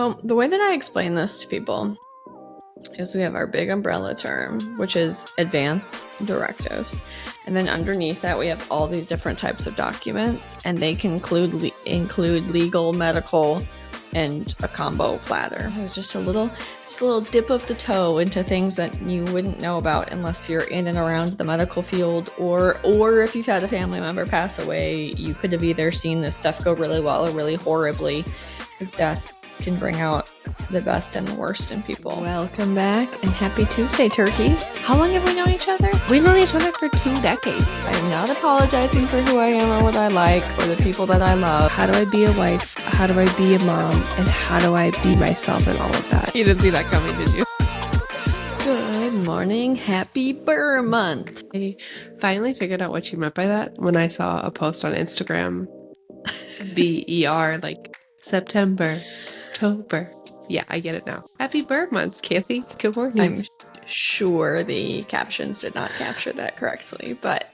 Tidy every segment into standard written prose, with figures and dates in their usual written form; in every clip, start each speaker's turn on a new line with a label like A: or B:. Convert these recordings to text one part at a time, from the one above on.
A: The way that I explain this to people is we have our big umbrella term, which is Advance Directives. And then underneath that, we have all these different types of documents, and they can include legal, medical, and a combo platter. It was just a little dip of the toe into things that you wouldn't know about unless you're in and around the medical field, or if you've had a family member pass away, you could have either seen this stuff go really well or really horribly, because death can bring out the best and the worst in people. Welcome back, and happy Tuesday, turkeys. How long have we known each other?
B: We've known each other for 2 decades.
A: I'm not apologizing for who I am or what I like or the people that I love.
B: How do I be a wife? How do I be a mom? And how do I be myself and all of that?
A: You didn't see that coming, did you? Good morning. Happy Burr Month.
B: I finally figured out what you meant by that when I saw a post on Instagram. BER, like September, October. Yeah, I get it now. Happy Burr Months, Kathy. Good morning.
A: I'm sure the captions did not capture that correctly, but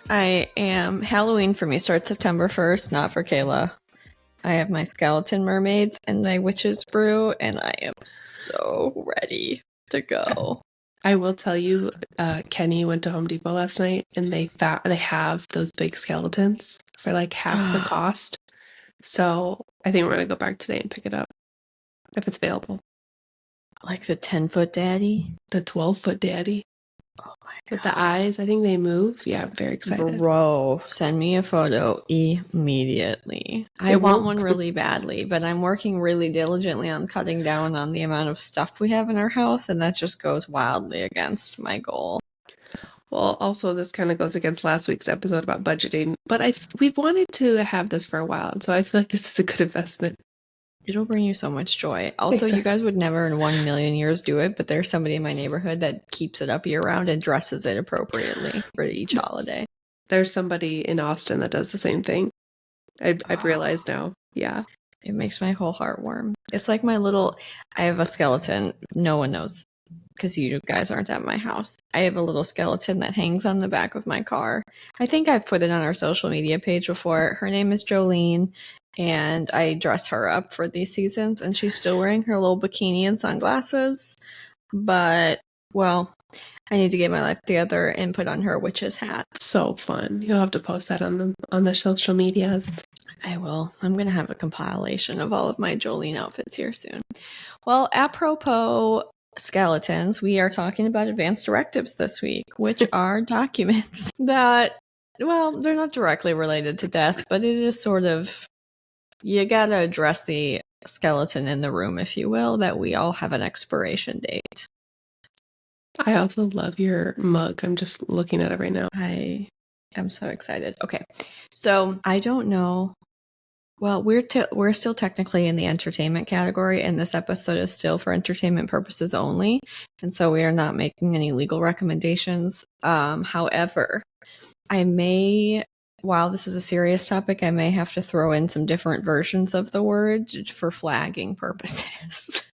A: Halloween for me starts September 1st, not for Kayla. I have my skeleton mermaids and my witch's brew, and I am so ready to go.
B: I will tell you, Kenny went to Home Depot last night, and they have those big skeletons for like half the cost. So I think we're going to go back today and pick it up if it's available.
A: Like the 10-foot daddy?
B: The 12-foot daddy.
A: Oh my God.
B: With the eyes, I think they move. Yeah, I'm very excited.
A: Bro, send me a photo immediately. I want one really badly, but I'm working really diligently on cutting down on the amount of stuff we have in our house, and that just goes wildly against my goal.
B: Well, also, this kind of goes against last week's episode about budgeting, but we've wanted to have this for a while, and so I feel like this is a good investment.
A: It'll bring you so much joy. Also, exactly. You guys would never in 1 million years do it, but there's somebody in my neighborhood that keeps it up year-round and dresses it appropriately for each holiday.
B: There's somebody in Austin that does the same thing. I've realized now. Yeah.
A: It makes my whole heart warm. It's like I have a skeleton. No one knows, because you guys aren't at my house. I have a little skeleton that hangs on the back of my car. I think I've put it on our social media page before. Her name is Jolene, and I dress her up for these seasons, and she's still wearing her little bikini and sunglasses. But, well, I need to get my life together and put on her witch's hat.
B: So fun. You'll have to post that on the social medias.
A: I will. I'm going to have a compilation of all of my Jolene outfits here soon. Well, apropos skeletons, we are talking about Advance Directives this week, which are documents that, well, they're not directly related to death, but it is sort of, you gotta address the skeleton in the room, if you will, that we all have an expiration date.
B: I also love your mug. I'm just looking at it right now.
A: I am so excited. Okay, so I don't know. Well, we're still technically in the entertainment category, and this episode is still for entertainment purposes only, and so we are not making any legal recommendations. However, while this is a serious topic, I may have to throw in some different versions of the word for flagging purposes.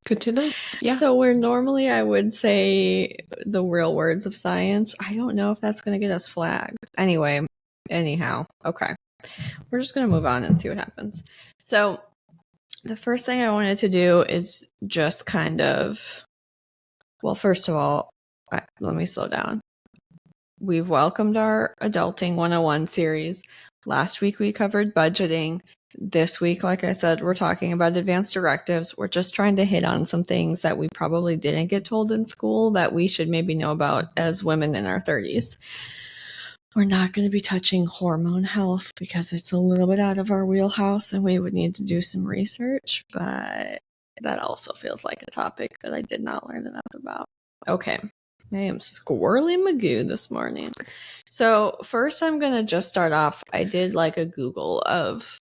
B: Good to know. Yeah.
A: So where normally I would say the real words of science, I don't know if that's going to get us flagged. Anyhow, okay. We're just going to move on and see what happens. So the first thing I wanted to do is just kind of, well, first of all, let me slow down. We've welcomed our Adulting 101 series. Last week we covered budgeting. This week, like I said, we're talking about advanced directives. We're just trying to hit on some things that we probably didn't get told in school that we should maybe know about as women in our 30s. We're not going to be touching hormone health because it's a little bit out of our wheelhouse and we would need to do some research, but that also feels like a topic that I did not learn enough about. Okay. I am squirrely Magoo this morning. So first I'm going to just start off. I did like a Google of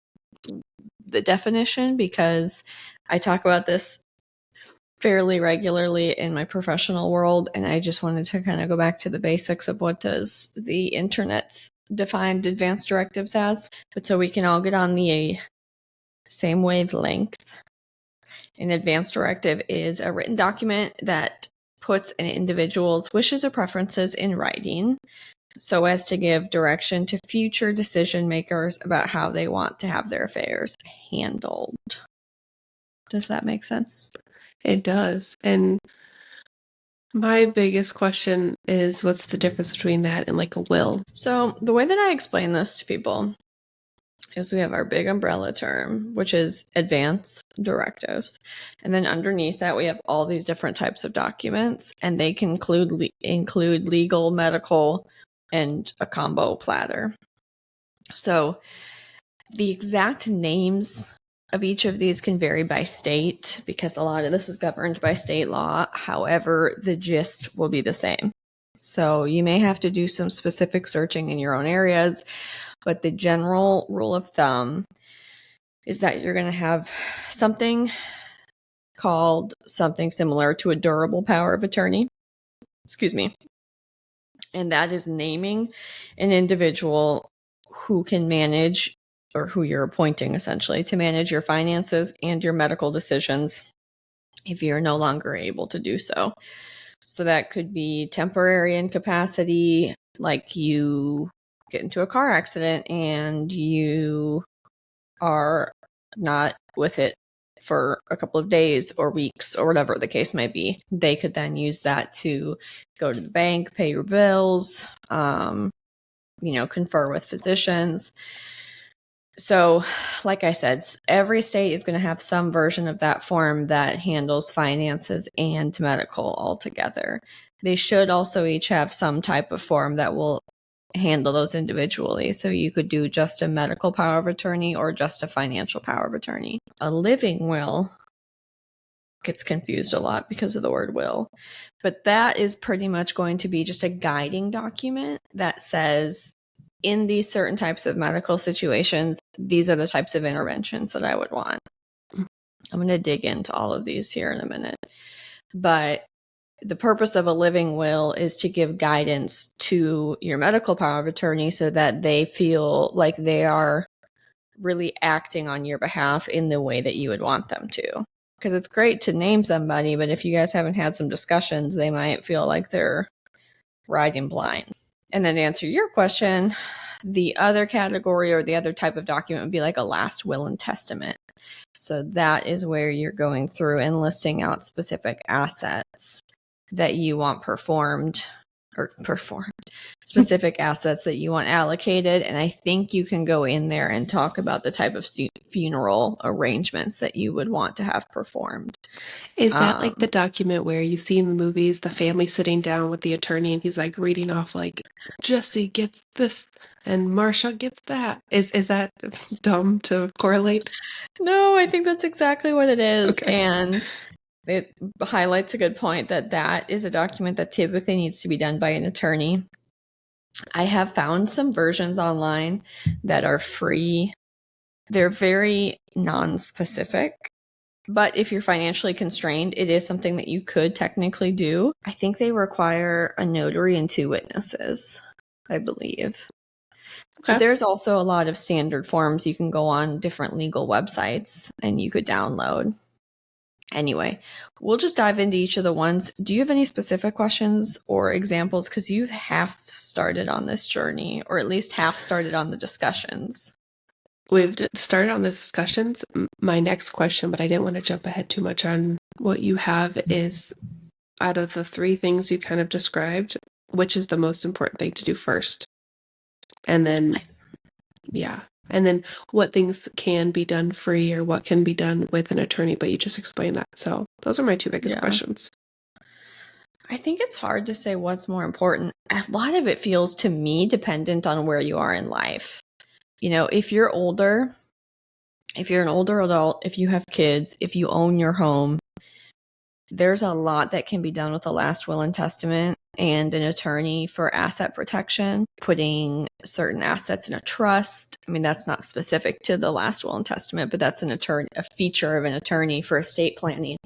A: the definition because I talk about this fairly regularly in my professional world, and I just wanted to kind of go back to the basics of what does the internet's defined advanced directives as, but so we can all get on the same wavelength. An advanced directive is a written document that puts an individual's wishes or preferences in writing so as to give direction to future decision makers about how they want to have their affairs handled. Does that make sense?
B: It does. And my biggest question is, what's the difference between that and like a will?
A: So the way that I explain this to people is we have our big umbrella term, which is advance directives. And then underneath that, we have all these different types of documents, and they can include legal, medical, and a combo platter. So the exact names of each of these can vary by state because a lot of this is governed by state law. However, the gist will be the same. So you may have to do some specific searching in your own areas, but the general rule of thumb is that you're going to have something called something similar to a durable power of attorney. Excuse me. And that is naming an individual who can manage, or who you're appointing essentially, to manage your finances and your medical decisions if you're no longer able to do so. So that could be temporary incapacity, like you get into a car accident and you are not with it for a couple of days or weeks or whatever the case might be. They could then use that to go to the bank, pay your bills, confer with physicians. So, like I said, every state is going to have some version of that form that handles finances and medical all together. They should also each have some type of form that will handle those individually. So you could do just a medical power of attorney or just a financial power of attorney. A living will gets confused a lot because of the word will, but that is pretty much going to be just a guiding document that says, in these certain types of medical situations, these are the types of interventions that I would want. I'm going to dig into all of these here in a minute. But the purpose of a living will is to give guidance to your medical power of attorney so that they feel like they are really acting on your behalf in the way that you would want them to. Because it's great to name somebody, but if you guys haven't had some discussions, they might feel like they're riding blind. And then to answer your question, the other category or the other type of document would be like a last will and testament. So that is where you're going through and listing out specific assets that you want performed, specific assets that you want allocated. And I think you can go in there and talk about the type of funeral arrangements that you would want to have performed.
B: Is that like the document where you see in the movies the family sitting down with the attorney and he's like reading off like, Jesse gets this and Marsha gets that? Is that dumb to correlate?
A: No, I think that's exactly what it is.
B: Okay.
A: And it highlights a good point that is a document that typically needs to be done by an attorney. I have found some versions online that are free. They're very non-specific, but if you're financially constrained, it is something that you could technically do. I think they require a notary and 2 witnesses, I believe.
B: Okay.
A: But there's also a lot of standard forms you can go on different legal websites and you could download. Anyway, we'll just dive into each of the ones. Do you have any specific questions or examples? Because you've half started on this journey, or at least half started on the discussions.
B: We've started on the discussions. My next question, but I didn't want to jump ahead too much on what you have, is out of the 3 things you kind of described, which is the most important thing to do first? And then, and then what things can be done free or what can be done with an attorney, but you just explained that. So those are my 2 biggest questions.
A: I think it's hard to say what's more important. A lot of it feels to me dependent on where you are in life. If you're older, if you're an older adult, if you have kids, if you own your home, there's a lot that can be done with a last will and testament and an attorney for asset protection, putting certain assets in a trust. I mean, that's not specific to the last will and testament, but that's a feature of an attorney for estate planning.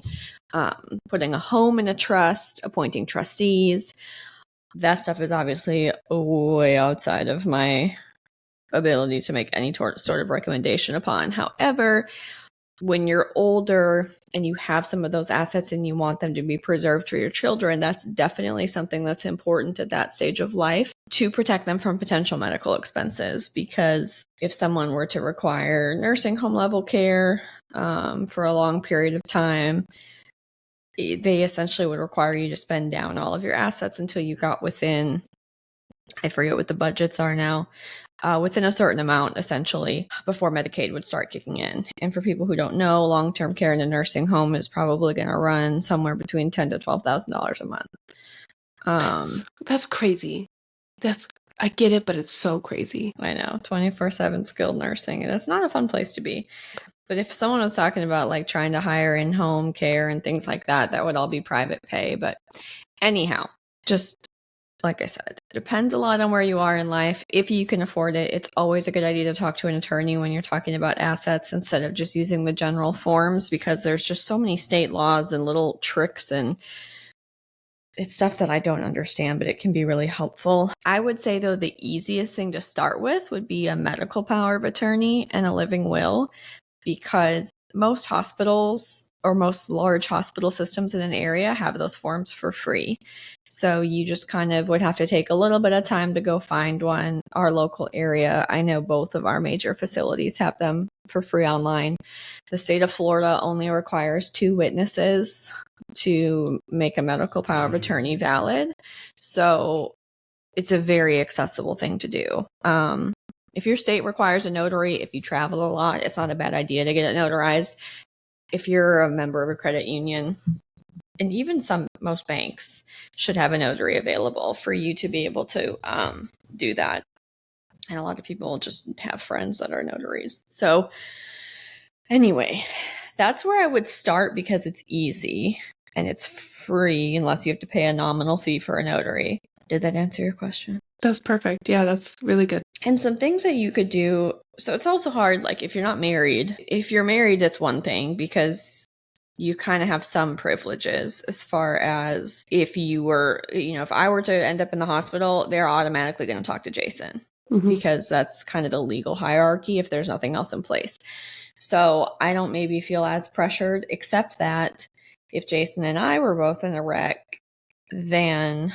A: Putting a home in a trust, appointing trustees. That stuff is obviously way outside of my ability to make any sort of recommendation upon. However, when you're older and you have some of those assets and you want them to be preserved for your children, that's definitely something that's important at that stage of life to protect them from potential medical expenses. Because if someone were to require nursing home level care, for a long period of time, they essentially would require you to spend down all of your assets until you got within, I forget what the budgets are now, within a certain amount, essentially, before Medicaid would start kicking in. And for people who don't know, long-term care in a nursing home is probably going to run somewhere between $10,000 to $12,000 a month.
B: That's crazy. I get it, but it's so crazy.
A: I know, 24/7 skilled nursing, and it's not a fun place to be. But if someone was talking about like trying to hire in-home care and things like that, that would all be private pay. But anyhow, just like I said, depends a lot on where you are in life. If you can afford it, it's always a good idea to talk to an attorney when you're talking about assets instead of just using the general forms, because there's just so many state laws and little tricks, and it's stuff that I don't understand, but it can be really helpful. I would say, though, the easiest thing to start with would be a medical power of attorney and a living will, because most hospitals or most large hospital systems in an area have those forms for free. So you just kind of would have to take a little bit of time to go find one. Our local area, I know both of our major facilities have them for free online. The state of Florida only requires 2 witnesses to make a medical power of attorney valid. So it's a very accessible thing to do. If your state requires a notary, if you travel a lot, it's not a bad idea to get it notarized. If you're a member of a credit union, and even most banks should have a notary available for you to be able to do that. And a lot of people just have friends that are notaries. So anyway, that's where I would start because it's easy and it's free unless you have to pay a nominal fee for a notary. Did that answer your question?
B: That's perfect. Yeah, that's really good.
A: And some things that you could do. So it's also hard, like if you're not married. If you're married, it's one thing because you kind of have some privileges as far as if you were, if I were to end up in the hospital, they're automatically going to talk to Jason because that's kind of the legal hierarchy if there's nothing else in place. So I don't maybe feel as pressured, except that if Jason and I were both in a wreck, then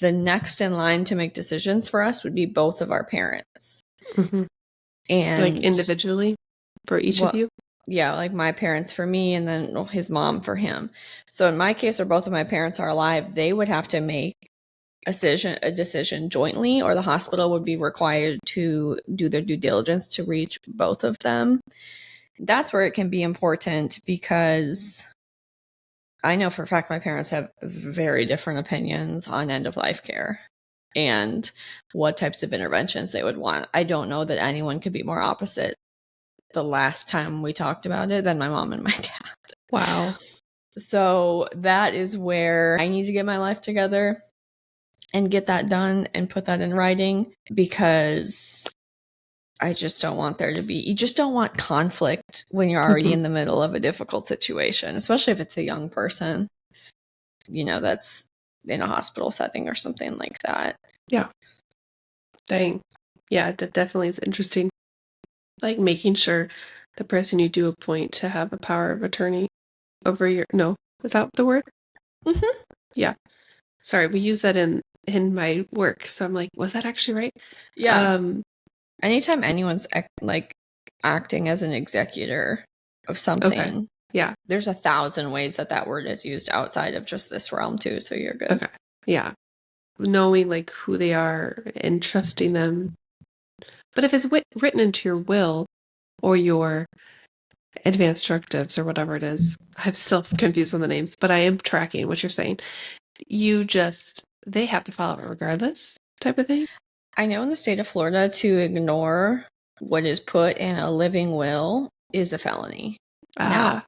A: the next in line to make decisions for us would be both of our parents. And
B: like individually for each of you?
A: Yeah, like my parents for me and then his mom for him. So in my case, where both of my parents are alive, they would have to make a decision jointly, or the hospital would be required to do their due diligence to reach both of them. That's where it can be important because I know for a fact my parents have very different opinions on end-of-life care and what types of interventions they would want. I don't know that anyone could be more opposite the last time we talked about it than my mom and my dad.
B: Wow.
A: So that is where I need to get my life together and get that done and put that in writing, because I just don't want there to be, you just don't want conflict when you're already in the middle of a difficult situation, especially if it's a young person, that's in a hospital setting or something like that.
B: Yeah. Dang. Yeah, that definitely is interesting. Like making sure the person you do appoint to have a power of attorney over no, is that the word? Yeah. Sorry, we use that in my work. So I'm like, was that actually right?
A: Yeah. Anytime anyone's like acting as an executor of something,
B: okay. Yeah,
A: there's 1,000 ways that word is used outside of just this realm too. So you're good.
B: Okay. Yeah. Knowing like who they are and trusting them. But if it's written into your will or your advance directives or whatever it is, I'm still confused on the names, but I am tracking what you're saying. They have to follow it regardless type of thing.
A: I know in the state of Florida, to ignore what is put in a living will is a felony. Now,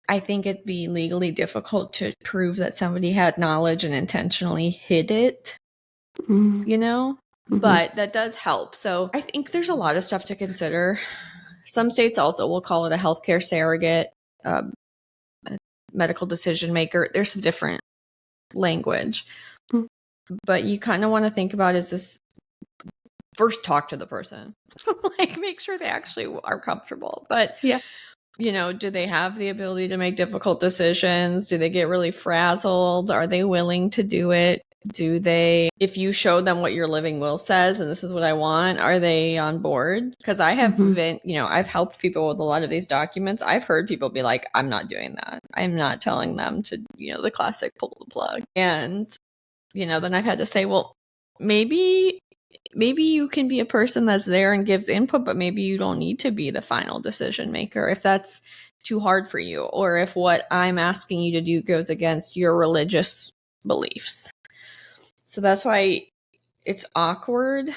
A: I think it'd be legally difficult to prove that somebody had knowledge and intentionally hid it, but that does help. So I think there's a lot of stuff to consider. Some states also will call it a healthcare surrogate, a medical decision maker. There's some different language, but you kind of want to think about, is this, first talk to the person, like make sure they actually are comfortable. But
B: yeah,
A: do they have the ability to make difficult decisions? Do they get really frazzled? Are they willing to do it? if you show them what your living will says and this is what I want, are they on board? Because I have been, I've helped people with a lot of these documents. I've heard people be like, I'm not doing that. I'm not telling them to, the classic pull the plug. And, then I've had to say, well, maybe you can be a person that's there and gives input, but maybe you don't need to be the final decision maker if that's too hard for you, or if what I'm asking you to do goes against your religious beliefs. So that's why it's awkward,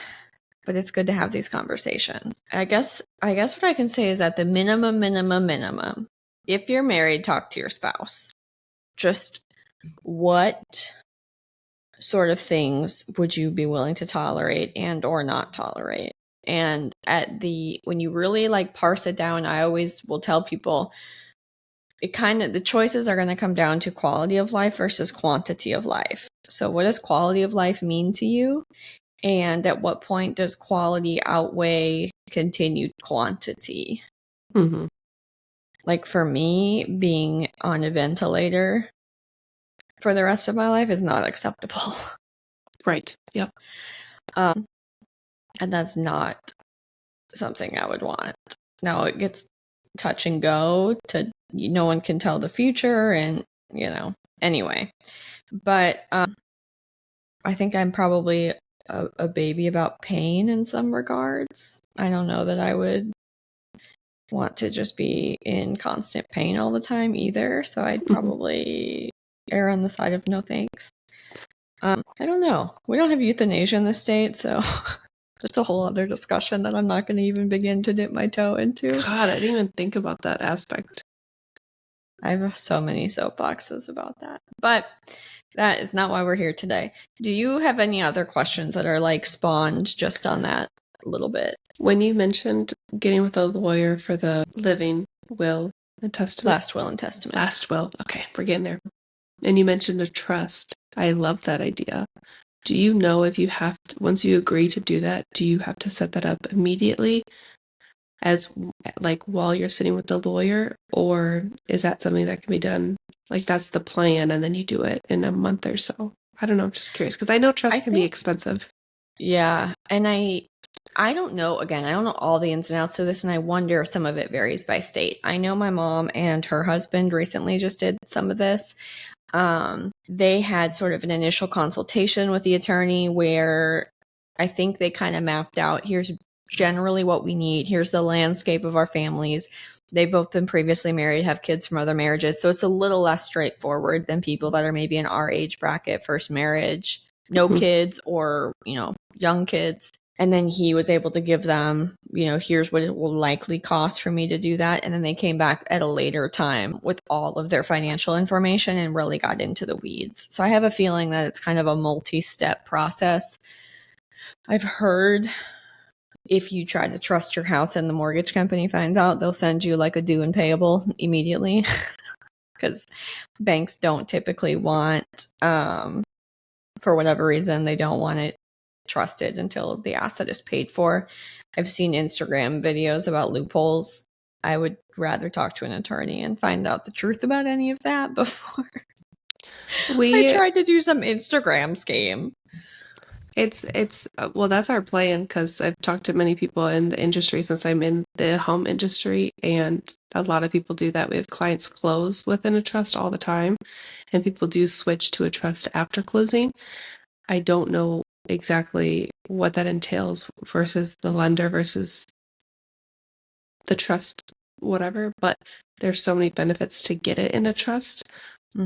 A: but it's good to have these conversations. I guess what I can say is that the minimum, if you're married, talk to your spouse. Just what sort of things would you be willing to tolerate and or not tolerate? And when you really parse it down, I always will tell people the choices are going to come down to quality of life versus quantity of life. So what does quality of life mean to you? And at what point does quality outweigh continued quantity?
B: Mm-hmm.
A: Like for me, being on a ventilator for the rest of my life is not acceptable.
B: Right. Yep.
A: And that's not something I would want. Now it gets touch and go to no one can tell the future, and anyway. But I think I'm probably a baby about pain in some regards. I don't know that I would want to just be in constant pain all the time either. So I'd probably err on the side of no thanks. I don't know. We don't have euthanasia in the state, so that's a whole other discussion that I'm not going to even begin to dip my toe into.
B: God, I didn't even think about that aspect.
A: I have so many soapboxes about that. But that is not why we're here today. Do you have any other questions that are spawned just on that a little bit?
B: When you mentioned getting with a lawyer for the living will and testament.
A: Last will and testament.
B: Last will. Okay, we're getting there. And you mentioned a trust. I love that idea. Do you know if you have to, once you agree to do that, do you have to set that up immediately as while you're sitting with the lawyer, or is that something that can be done that's the plan and then you do it in a month or so? I don't know. I'm just curious because I know trust can be expensive.
A: Yeah. And I don't know, again, I don't know all the ins and outs of this, and I wonder if some of it varies by state. I know my mom and her husband recently just did some of this. They had sort of an initial consultation with the attorney where I think they kind of mapped out, here's generally what we need. Here's the landscape of our families. They've both been previously married, have kids from other marriages. So it's a little less straightforward than people that are maybe in our age bracket, first marriage, no kids, or, young kids. And then he was able to give them, here's what it will likely cost for me to do that. And then they came back at a later time with all of their financial information and really got into the weeds. So I have a feeling that it's kind of a multi-step process. I've heard if you try to trust your house and the mortgage company finds out, they'll send you a due and payable immediately because banks don't typically want, for whatever reason, they don't want it trusted until the asset is paid for. I've seen Instagram videos about loopholes. I would rather talk to an attorney and find out the truth about any of that before I tried to do some Instagram scheme.
B: It's well, that's our plan because I've talked to many people in the industry since I'm in the home industry, and a lot of people do that. We have clients close within a trust all the time, and people do switch to a trust after closing. I don't know exactly what that entails versus the lender versus the trust, whatever, but there's so many benefits to get it in a trust.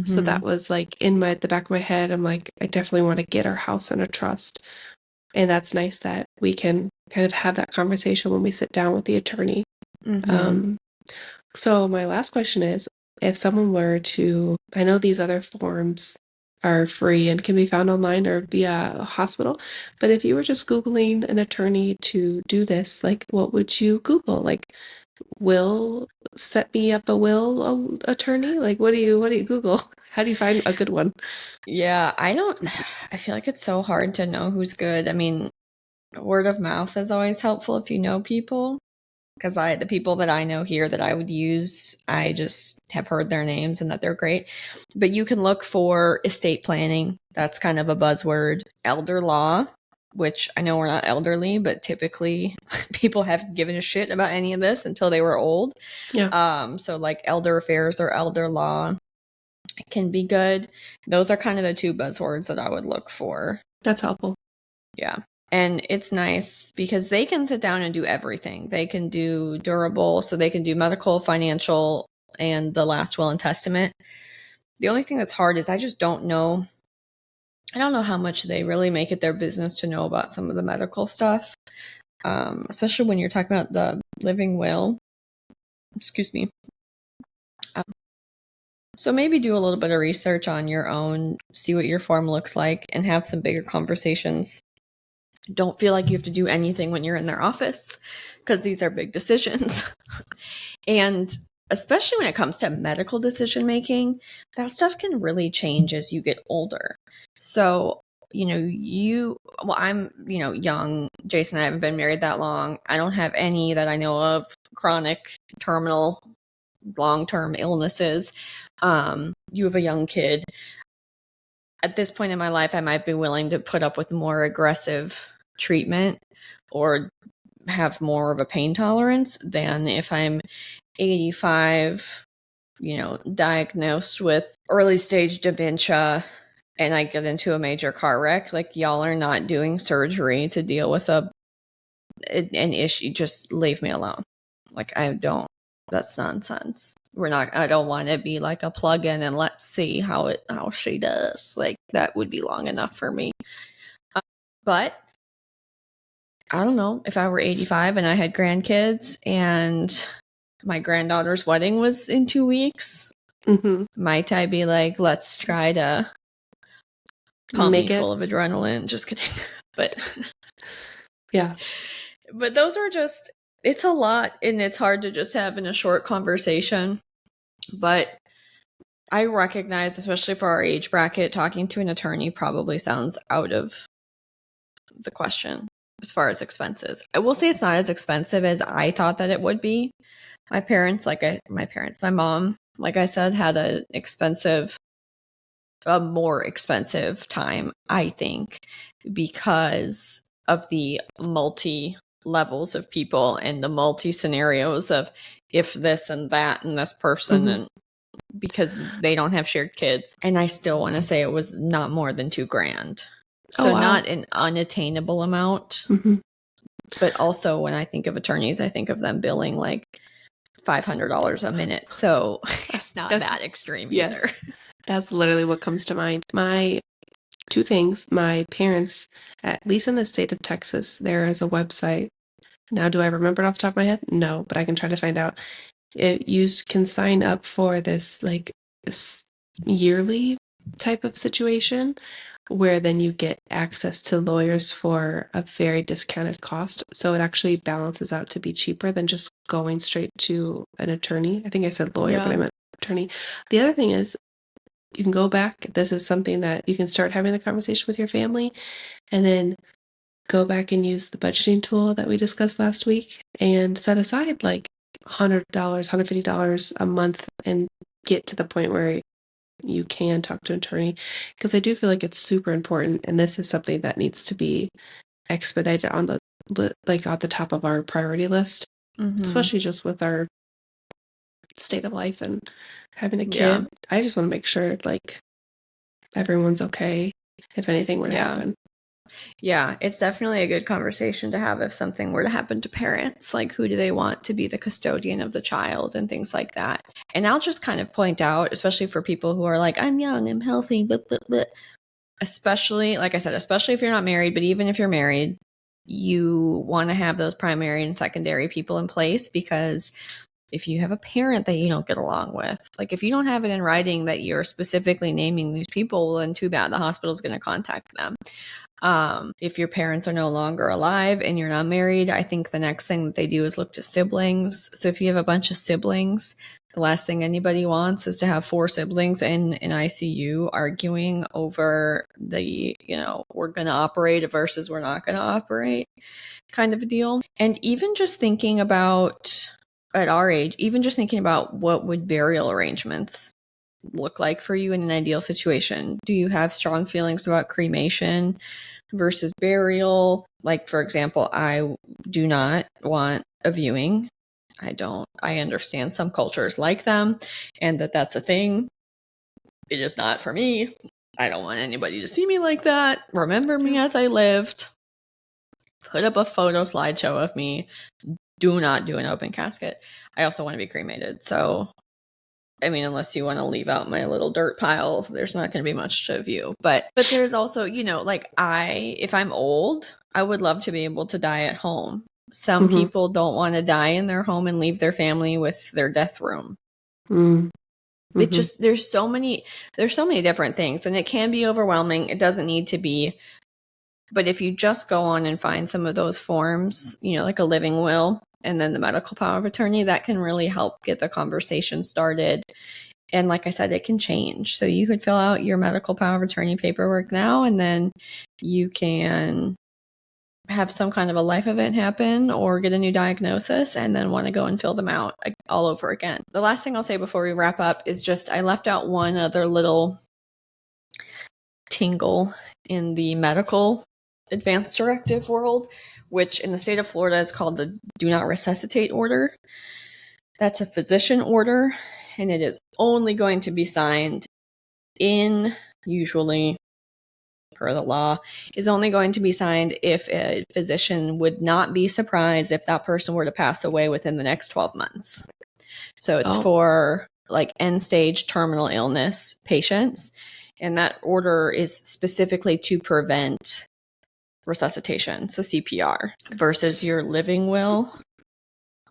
B: So that was in the back of my head. I'm like, I definitely want to get our house in a trust. And that's nice that we can kind of have that conversation when we sit down with the attorney. So my last question is, if someone were to, I know these other forms are free and can be found online or via a hospital, but if you were just Googling an attorney to do this, what would you Google? Will set me up a will attorney? What do you Google? How do you find a good one?
A: Yeah, I feel like it's so hard to know who's good. I mean, word of mouth is always helpful if you know people, because the people that I know here that I would use, I just have heard their names and that they're great. But you can look for estate planning That's kind of a buzzword. Elder law, which I know we're not elderly, but typically people haven't given a shit about any of this until they were old.
B: Yeah.
A: So like elder affairs or elder law can be good. Those are kind of the two buzzwords that I would look for.
B: That's helpful.
A: Yeah. And it's nice because they can sit down and do everything. They can do durable, so they can do medical, financial, and the last will and testament. The only thing that's hard is I just don't know. I don't know how much they really make it their business to know about some of the medical stuff, especially when you're talking about the living will. Excuse me. So maybe do a little bit of research on your own, see what your form looks like, and have some bigger conversations. Don't feel like you have to do anything when you're in their office, because these are big decisions. And especially when it comes to medical decision making, that stuff can really change as you get older. So, I'm, young. Jason and I haven't been married that long. I don't have any that I know of chronic, terminal, long-term illnesses. You have a young kid. At this point in my life, I might be willing to put up with more aggressive treatment or have more of a pain tolerance than if I'm 85, diagnosed with early stage dementia and I get into a major car wreck. Like, y'all are not doing surgery to deal with an issue. Just leave me alone. Like, that's nonsense. I don't want to be like a plug-in and let's see how she does. Like, that would be long enough for me. But I don't know, if I were 85 and I had grandkids and my granddaughter's wedding was in 2 weeks, might I be like, let's try to pump me full of adrenaline. Just kidding. But
B: yeah.
A: But those are just, it's a lot, and it's hard to just have in a short conversation. But I recognize, especially for our age bracket, talking to an attorney probably sounds out of the question as far as expenses. I will say it's not as expensive as I thought that it would be. My mom, like I said, had a more expensive time, I think, because of the multi levels of people and the multi scenarios of if this and that and this person, and because they don't have shared kids. And I still want to say it was not more than $2,000. So not an unattainable amount. But also when I think of attorneys, I think of them billing like $500 a minute. So it's not that extreme either.
B: That's literally what comes to mind. My two things, my parents, at least in the state of Texas, there is a website. Now, do I remember it off the top of my head? No, but I can try to find out. You can sign up for this like yearly type of situation where then you get access to lawyers for a very discounted cost. So it actually balances out to be cheaper than just going straight to an attorney. I think I said lawyer, but I meant attorney. The other thing is you can go back. This is something that you can start having the conversation with your family and then go back and use the budgeting tool that we discussed last week and set aside like $100, $150 a month and get to the point where you can talk to an attorney, because I do feel like it's super important, and this is something that needs to be expedited on the at the top of our priority list, especially just with our state of life and having a kid. I just want to make sure like everyone's okay if anything were to happen.
A: Yeah, it's definitely a good conversation to have if something were to happen to parents. Like, who do they want to be the custodian of the child and things like that. And I'll just kind of point out, especially for people who are like, I'm young, I'm healthy, but especially, like I said, especially if you're not married, but even if you're married, you want to have those primary and secondary people in place, because if you have a parent that you don't get along with, like if you don't have it in writing that you're specifically naming these people, then too bad, the hospital's going to contact them. If your parents are no longer alive and you're not married, I think the next thing that they do is look to siblings. So if you have a bunch of siblings, the last thing anybody wants is to have 4 siblings in an ICU arguing over the, we're going to operate versus we're not going to operate kind of a deal. And even just thinking about, at our age, even just thinking about what would burial arrangements look like for you in an ideal situation? Do you have strong feelings about cremation versus burial? Like, for example, I do not want a viewing. I understand some cultures like them and that's a thing. It is not for me. I don't want anybody to see me like that. Remember me as I lived. Put up a photo slideshow of me. Do not do an open casket. I also want to be cremated. So, I mean, unless you want to leave out my little dirt pile, there's not going to be much to view. But there's also, like if I'm old, I would love to be able to die at home. Some people don't want to die in their home and leave their family with their death room. It just, there's so many different things, and it can be overwhelming. It doesn't need to be. But if you just go on and find some of those forms, like a living will and then the medical power of attorney, that can really help get the conversation started. And like I said, it can change. So you could fill out your medical power of attorney paperwork now, and then you can have some kind of a life event happen or get a new diagnosis and then want to go and fill them out all over again. The last thing I'll say before we wrap up is just I left out one other little tingle in the medical Advance Directive world, which in the state of Florida is called the Do Not Resuscitate Order. That's a physician order, and it is only going to be signed usually per the law, is only going to be signed if a physician would not be surprised if that person were to pass away within the next 12 months. So it's for like end-stage terminal illness patients, and that order is specifically to prevent resuscitation, so CPR, versus your living will.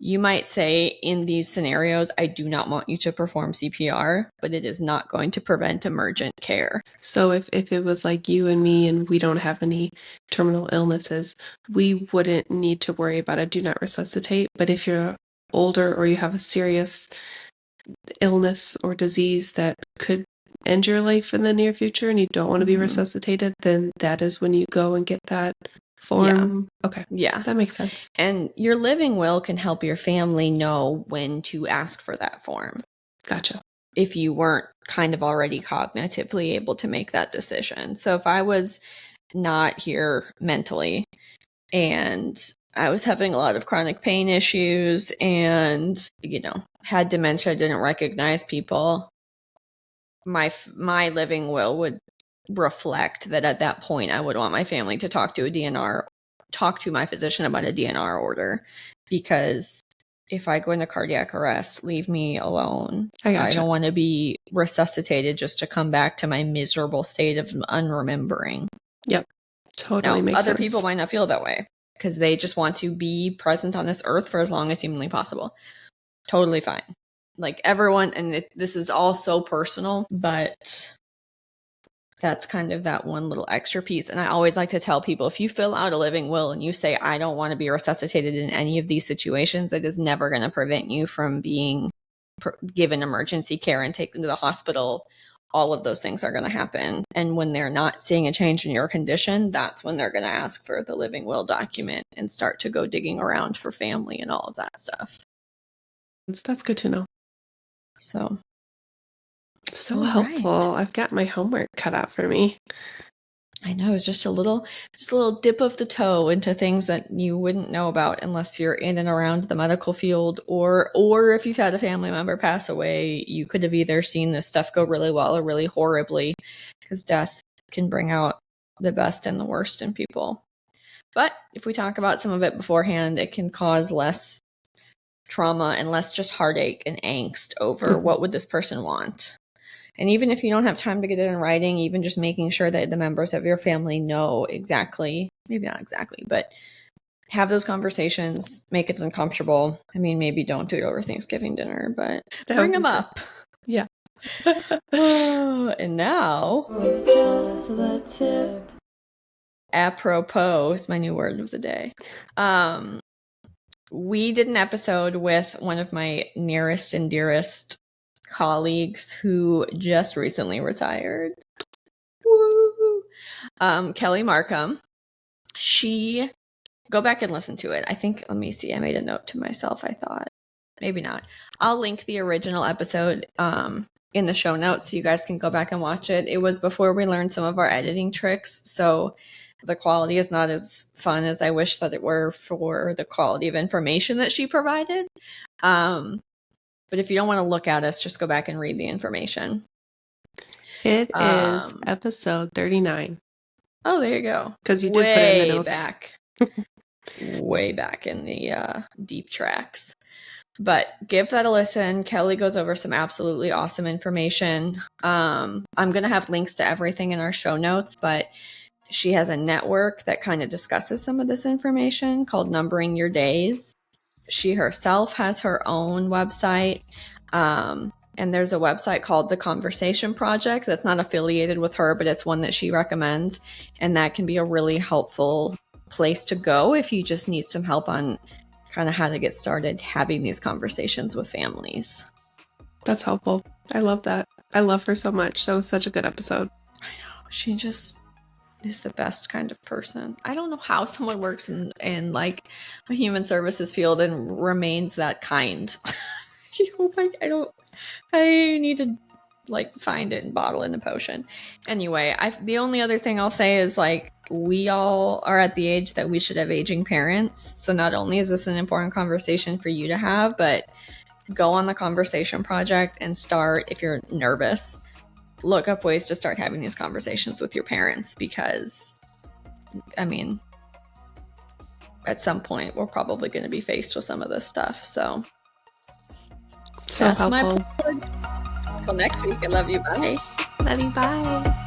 A: You might say in these scenarios, I do not want you to perform CPR, but it is not going to prevent emergent care.
B: So if it was like you and me and we don't have any terminal illnesses, we wouldn't need to worry about a do not resuscitate. But if you're older or you have a serious illness or disease that could end your life in the near future and you don't want to be resuscitated, then that is when you go and get that form. Yeah. Okay.
A: Yeah.
B: That makes sense.
A: And your living will can help your family know when to ask for that form.
B: Gotcha.
A: If you weren't kind of already cognitively able to make that decision. So if I was not here mentally and I was having a lot of chronic pain issues and, had dementia, didn't recognize people, my living will would reflect that at that point I would want my family to talk to my physician about a DNR order, because if I go into cardiac arrest, leave me alone. I don't want to be resuscitated just to come back to my miserable state of unremembering.
B: Yep. Totally makes sense.
A: Other people might not feel that way because they just want to be present on this earth for as long as humanly possible. Totally fine. Like everyone, and this is all so personal, but that's kind of that one little extra piece. And I always like to tell people, if you fill out a living will and you say, I don't want to be resuscitated in any of these situations, it is never going to prevent you from being given emergency care and taken to the hospital. All of those things are going to happen. And when they're not seeing a change in your condition, that's when they're going to ask for the living will document and start to go digging around for family and all of that stuff.
B: That's good to know.
A: So
B: helpful. Right. I've got my homework cut out for me.
A: I know, it's just a little dip of the toe into things that you wouldn't know about unless you're in and around the medical field, or if you've had a family member pass away, you could have either seen this stuff go really well or really horribly, because death can bring out the best and the worst in people. But if we talk about some of it beforehand, it can cause less trauma and less just heartache and angst over what would this person want. And even if you don't have time to get it in writing, even just making sure that the members of your family know exactly, maybe not exactly, but have those conversations, make it uncomfortable. I mean, maybe don't do it over Thanksgiving dinner, but bring them up.
B: Yeah.
A: And now, it's just the tip. Apropos is my new word of the day. We did an episode with one of my nearest and dearest colleagues who just recently retired. Woo! Kelly Markham. She, go back and listen to it. I think, let me see, I made a note to myself, I thought. Maybe not. I'll link the original episode in the show notes so you guys can go back and watch it. It was before we learned some of our editing tricks, so the quality is not as fun as I wish that it were for the quality of information that she provided. But if you don't want to look at us, just go back and read the information.
B: It is episode 39.
A: Oh, there you go.
B: Because you did put in the notes.
A: Back. Way back in the deep tracks. But give that a listen. Kelly goes over some absolutely awesome information. I'm going to have links to everything in our show notes, but she has a network that kind of discusses some of this information called Numbering Your Days. She herself has her own website. And there's a website called The Conversation Project that's not affiliated with her, but it's one that she recommends. And that can be a really helpful place to go if you just need some help on kind of how to get started having these conversations with families.
B: That's helpful. I love that. I love her so much. That was such a good episode.
A: I know. She just is the best kind of person. I don't know how someone works in like a human services field and remains that kind. I need to like find it and bottle it in a potion. Anyway, the only other thing I'll say is like we all are at the age that we should have aging parents. So not only is this an important conversation for you to have, but go on the Conversation Project and start, if you're nervous, look up ways to start having these conversations with your parents, because I mean, at some point we're probably going to be faced with some of this stuff. So that's helpful. My plug. Until next week, I love you. Bye.
B: Love you. Bye.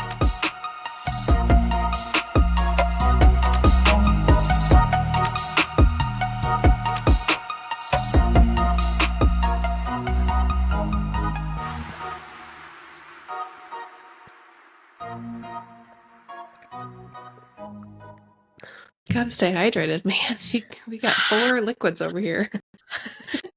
B: Gotta stay hydrated, man. We got 4 liquids over here.